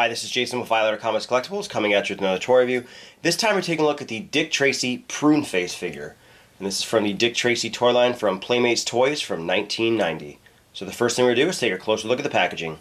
Hi, this is Jason with Violator Comics Collectibles coming at you with another toy review. This time we're taking a look at the Dick Tracy Pruneface figure. And this is from the Dick Tracy toy line from Playmates Toys from 1990. So the first thing we're going to do is take a closer look at the packaging.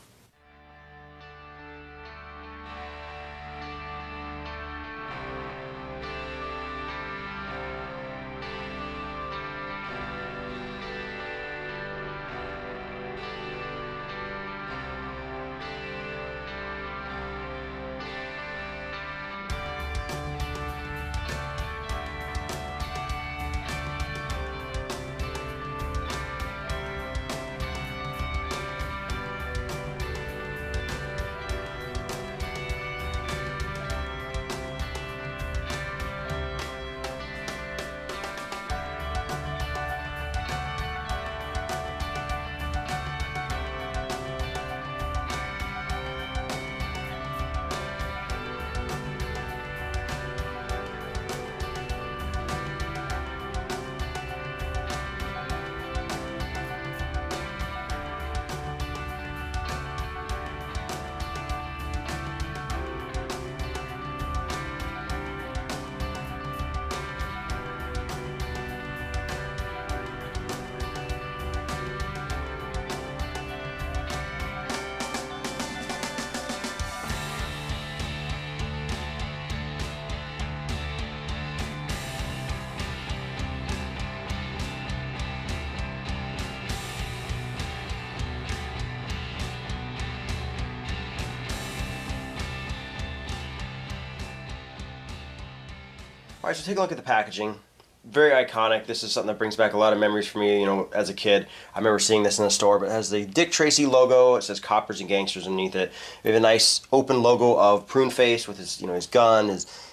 Alright, so take a look at the packaging. Very iconic. This is something that brings back a lot of memories for me, as a kid. I remember seeing this in the store, but it has the Dick Tracy logo. It says Coppers and Gangsters underneath it. We have a nice open logo of Pruneface with his, his gun,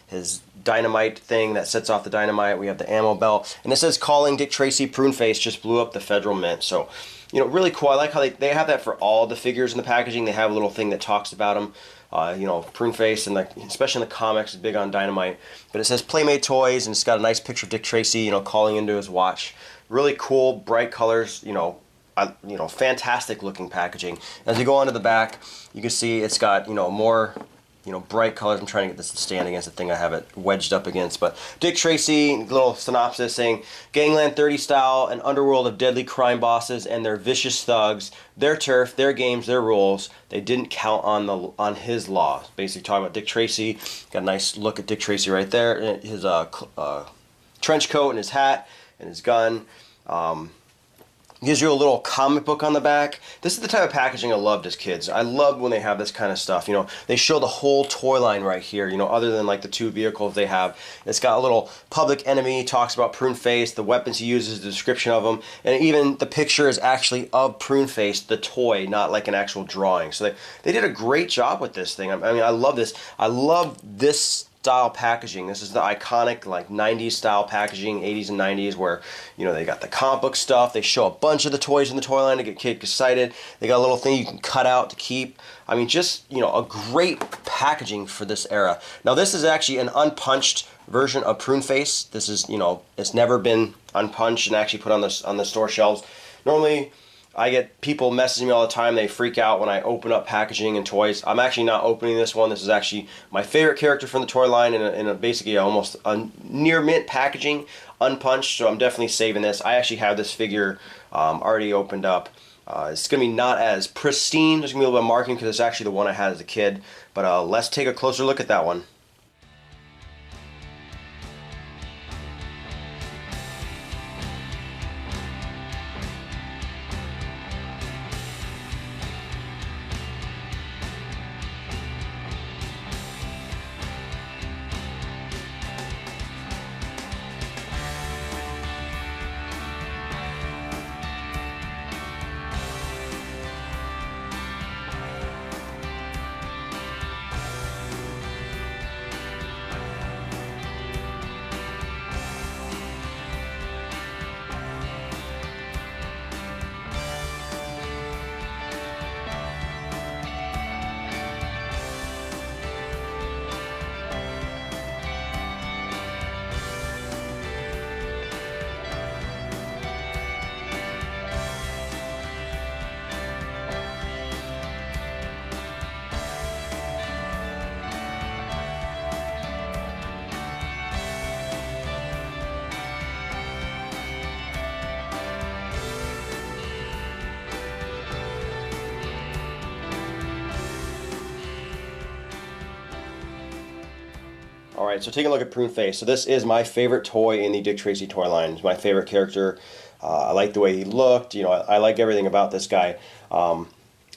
his dynamite thing that sets off the dynamite. We have the ammo belt. And it says calling Dick Tracy Pruneface just blew up the federal mint. So, really cool. I like how they have that for all the figures in the packaging. They have a little thing that talks about them. Pruneface, and especially in the comics, is big on dynamite. But it says Playmate Toys, and it's got a nice picture of Dick Tracy, calling into his watch. Really cool, bright colors. Fantastic looking packaging. As you go onto the back, you can see it's got more bright colors. I'm trying to get this to stand against the thing I have it wedged up against. But Dick Tracy, little synopsis saying, Gangland 30 style, an underworld of deadly crime bosses and their vicious thugs, their turf, their games, their rules. They didn't count on his law. Basically talking about Dick Tracy. Got a nice look at Dick Tracy right there. His trench coat and his hat and his gun. Gives you a little comic book on the back. This is the type of packaging I loved as kids. I loved when they have this kind of stuff. They show the whole toy line right here, other than like the two vehicles they have. It's got a little Public Enemy, talks about Pruneface, the weapons he uses, the description of them, and even the picture is actually of Pruneface, the toy, not like an actual drawing. So they did a great job with this thing. I mean, I love this. I love this style packaging. This is the iconic 90s style packaging, 80s and 90s, where they got the comic book stuff. They show a bunch of the toys in the toy line to get kids excited. They got a little thing you can cut out to keep. I mean, just a great packaging for this era. Now this is actually an unpunched version of Pruneface. This is it's never been unpunched and actually put on the store shelves. Normally I get people messaging me all the time. They freak out when I open up packaging and toys. I'm actually not opening this one. This is actually my favorite character from the toy line in a basically almost a near mint packaging, unpunched. So I'm definitely saving this. I actually have this figure already opened up. It's going to be not as pristine. There's going to be a little bit of marking because it's actually the one I had as a kid. But let's take a closer look at that one. Alright, so take a look at Pruneface. So this is my favorite toy in the Dick Tracy toy line. It's my favorite character. I like the way he looked. You know, I like everything about this guy.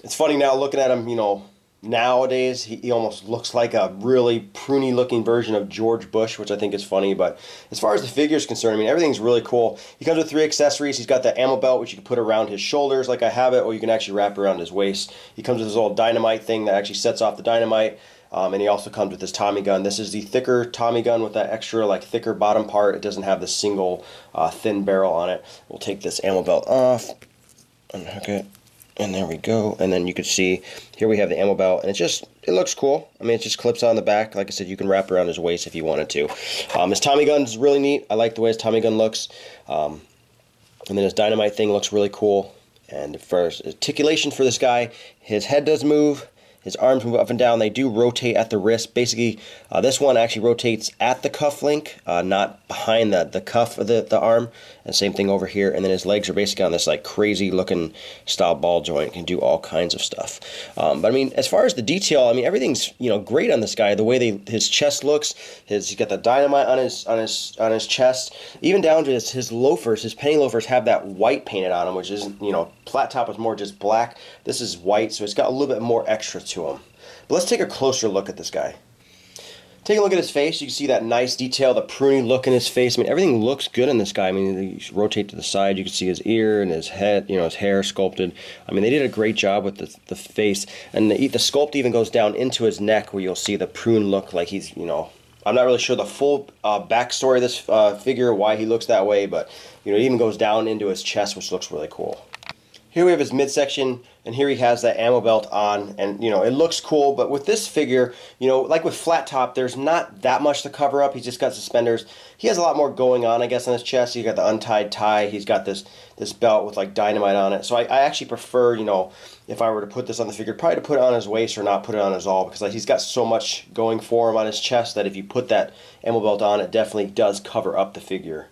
It's funny now looking at him, you know, nowadays he almost looks like a really pruny looking version of George Bush, which I think is funny. But as far as the figure is concerned, I mean, everything's really cool. He comes with 3 accessories. He's got the ammo belt, which you can put around his shoulders like I have it, or you can actually wrap around his waist. He comes with his little dynamite thing that actually sets off the dynamite. And he also comes with this Tommy gun. This is the thicker Tommy gun with that extra, like, thicker bottom part. It doesn't have the single thin barrel on it. We'll take this ammo belt off, unhook it, and there we go. And then you can see here we have the ammo belt, and it looks cool. I mean, it just clips on the back. Like I said, you can wrap around his waist if you wanted to. His Tommy gun is really neat. I like the way his Tommy gun looks. And then his dynamite thing looks really cool. And for articulation for this guy, his head does move. His arms move up and down. They do rotate at the wrist. Basically, this one actually rotates at the cuff link, not behind the cuff of the arm. And same thing over here. And then his legs are basically on this like crazy looking style ball joint. Can do all kinds of stuff. But I mean, as far as the detail, I mean, everything's, you know, great on this guy. The way his chest looks, he's got the dynamite on his chest, even down to his loafers. His penny loafers have that white painted on them, which is, you know, flat top is more just black. This is white, so it's got a little bit more extra to him. But let's take a closer look at this guy. Take a look at his face. You can see that nice detail, the pruny look in his face. I mean, everything looks good in this guy. I mean, you rotate to the side, you can see his ear and his head, you know, his hair sculpted. I mean, they did a great job with the face. And the sculpt even goes down into his neck where you'll see the prune look like he's, you know, I'm not really sure the full backstory of this figure, why he looks that way, but, you know, it even goes down into his chest, which looks really cool. Here we have his midsection, and here he has that ammo belt on, and, you know, it looks cool. But with this figure, you know, like with Flat Top, there's not that much to cover up. He's just got suspenders. He has a lot more going on, I guess, on his chest. He's got the untied tie. He's got this belt with, like, dynamite on it. So I actually prefer, you know, if I were to put this on the figure, probably to put it on his waist or not put it on his all, because, like, he's got so much going for him on his chest that if you put that ammo belt on, it definitely does cover up the figure.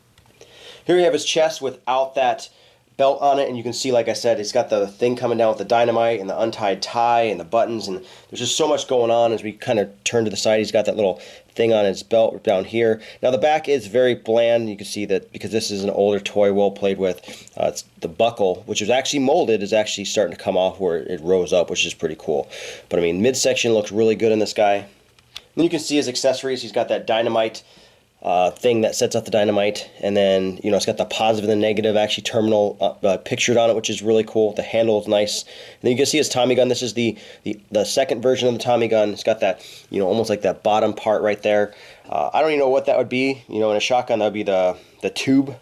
Here you have his chest without that belt on it, and you can see, like I said, it's got the thing coming down with the dynamite and the untied tie and the buttons, and there's just so much going on. As we kind of turn to the side, he's got that little thing on his belt down here. Now the back is very bland. You can see that because this is an older toy, well played with. It's the buckle, which is actually molded, is actually starting to come off where it rose up, which is pretty cool. But I mean, midsection looks really good in this guy. Then you can see his accessories. He's got that dynamite thing that sets up the dynamite, and then, you know, it's got the positive and the negative actually terminal pictured on it, which is really cool. The handle is nice. And then you can see his Tommy gun. This is the second version of the Tommy gun. It's got that, you know, almost like that bottom part right there. I don't even know what that would be. You know, in a shotgun that would be the tube,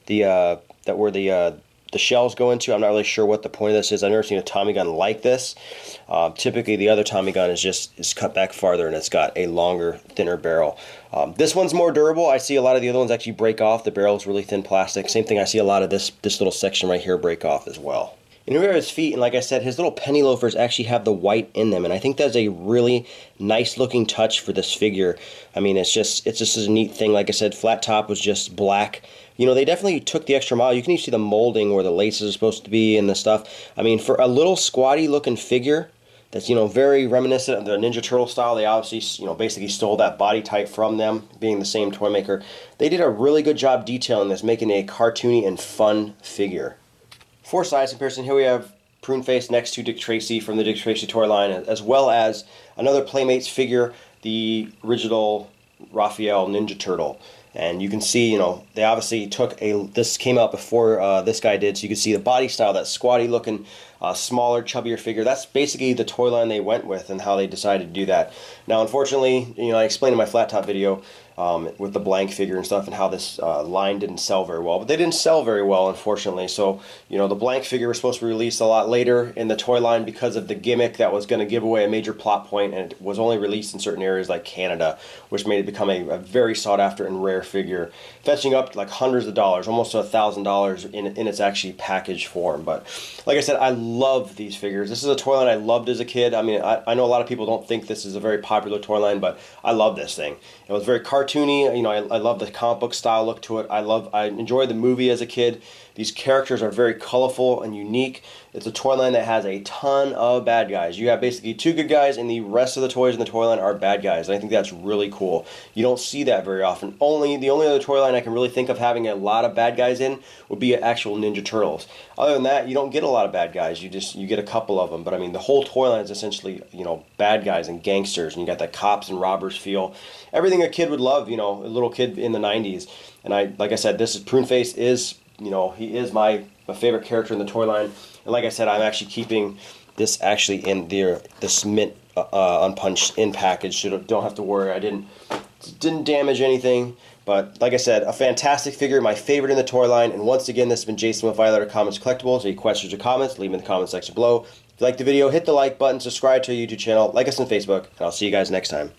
that where the shells go into. I'm not really sure what the point of this is. I've never seen a Tommy gun like this. Typically the other Tommy gun is cut back farther, and it's got a longer, thinner barrel. This one's more durable. I see a lot of the other ones actually break off. The barrel is really thin plastic. Same thing, I see a lot of this little section right here break off as well. And here are his feet, and like I said, his little penny loafers actually have the white in them, and I think that's a really nice looking touch for this figure. I mean, it's just a neat thing. Like I said, Flat Top was just black. You know, they definitely took the extra mile. You can even see the molding where the laces are supposed to be and the stuff. I mean, for a little squatty looking figure that's, you know, very reminiscent of the Ninja Turtle style, they obviously, you know, basically stole that body type from them, being the same toy maker. They did a really good job detailing this, making it a cartoony and fun figure. For size comparison, here we have Pruneface next to Dick Tracy from the Dick Tracy toy line, as well as another Playmates figure, the original Raphael Ninja Turtle. And you can see, you know, they obviously took this came out before this guy did, so you can see the body style, that squatty looking, smaller, chubbier figure. That's basically the toy line they went with and how they decided to do that. Now, unfortunately, you know, I explained in my Flat Top video with the blank figure and stuff and how this line didn't sell very well. But they didn't sell very well, unfortunately. So, you know, the blank figure was supposed to be released a lot later in the toy line because of the gimmick that was going to give away a major plot point, and it was only released in certain areas like Canada, which made it become a very sought after and rare figure, fetching up like hundreds of dollars, almost to $1,000 in its actually packaged form. But like I said, I love these figures. This is a toy line I loved as a kid. I mean, I know a lot of people don't think this is a very popular toy line, but I love this thing. It was very cartoony. You know, I love the comic book style look to it. I enjoyed the movie as a kid. These characters are very colorful and unique. It's a toy line that has a ton of bad guys. You have basically 2 good guys, and the rest of the toys in the toy line are bad guys. And I think that's really cool. You don't see that very often. The only other toy line I can really think of having a lot of bad guys in would be actual Ninja Turtles. Other than that, you don't get a lot of bad guys. You get a couple of them. But I mean, the whole toy line is essentially, you know, bad guys and gangsters, and you got that cops and robbers feel. Everything a kid would love, you know, a little kid in the 90s. And like I said, this is Pruneface is, you know, he is my favorite character in the toy line. And like I said, I'm actually keeping this actually in this mint unpunched in package, so don't have to worry. I didn't damage anything. But like I said, a fantastic figure, my favorite in the toy line. And once again, this has been Jason with Violator Comics Collectibles. Any questions or comments, leave them in the comment section below. If you like the video, hit the like button, subscribe to our YouTube channel, like us on Facebook, and I'll see you guys next time.